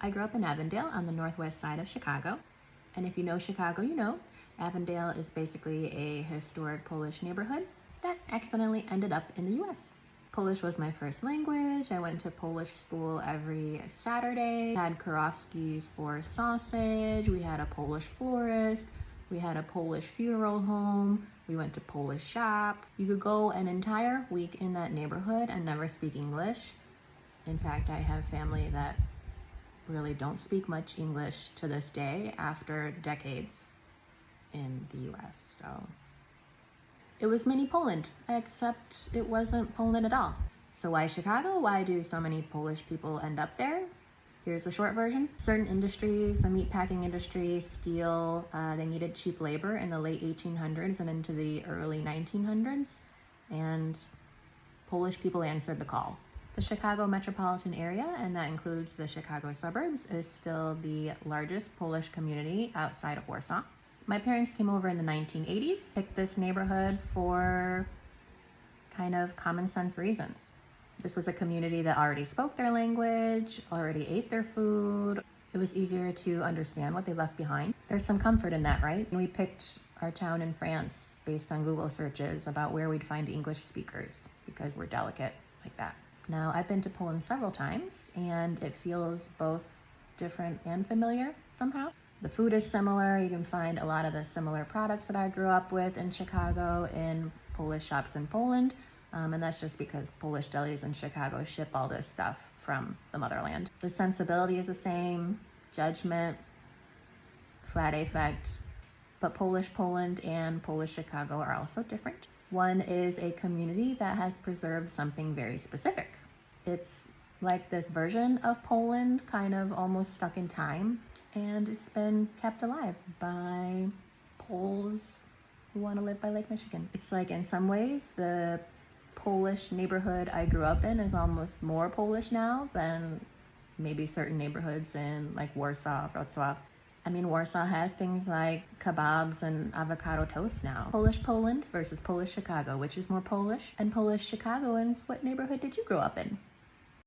I grew up in Avondale on the northwest side of Chicago. And if you know Chicago, you know Avondale is basically a historic Polish neighborhood that accidentally ended up in the US. Polish was my first language. I went to Polish school every Saturday. Had Karofski's for sausage. We had a Polish florist. We had a Polish funeral home. We went to Polish shops. You could go an entire week in that neighborhood and never speak English. In fact, I have family that really don't speak much English to this day after decades in the US. So it was mini Poland, except it wasn't Poland at all. So why Chicago? Why do so many Polish people end up there? Here's the short version. Certain industries, the meatpacking industry, steel, they needed cheap labor in the late 1800s and into the early 1900s, and Polish people answered the call. The Chicago metropolitan area, and that includes the Chicago suburbs, is still the largest Polish community outside of Warsaw. My parents came over in the 1980s, picked this neighborhood for kind of common sense reasons. This was a community that already spoke their language, already ate their food. It was easier to understand what they left behind. There's some comfort in that, right? And we picked our town in France based on Google searches about where we'd find English speakers because we're delicate like that. Now, I've been to Poland several times, and it feels both different and familiar somehow. The food is similar. You can find a lot of the similar products that I grew up with in Chicago in Polish shops in Poland, and that's just because Polish delis in Chicago ship all this stuff from the motherland. The sensibility is the same, judgment, flat affect, but Polish Poland and Polish Chicago are also different. One is a community that has preserved something very specific. It's like this version of Poland, kind of almost stuck in time, and it's been kept alive by Poles who want to live by Lake Michigan. It's like, in some ways, the Polish neighborhood I grew up in is almost more Polish now than maybe certain neighborhoods in like Warsaw, Wrocław. I mean, Warsaw has things like kebabs and avocado toast now. Polish Poland versus Polish Chicago, which is more Polish? And Polish Chicagoans, what neighborhood did you grow up in?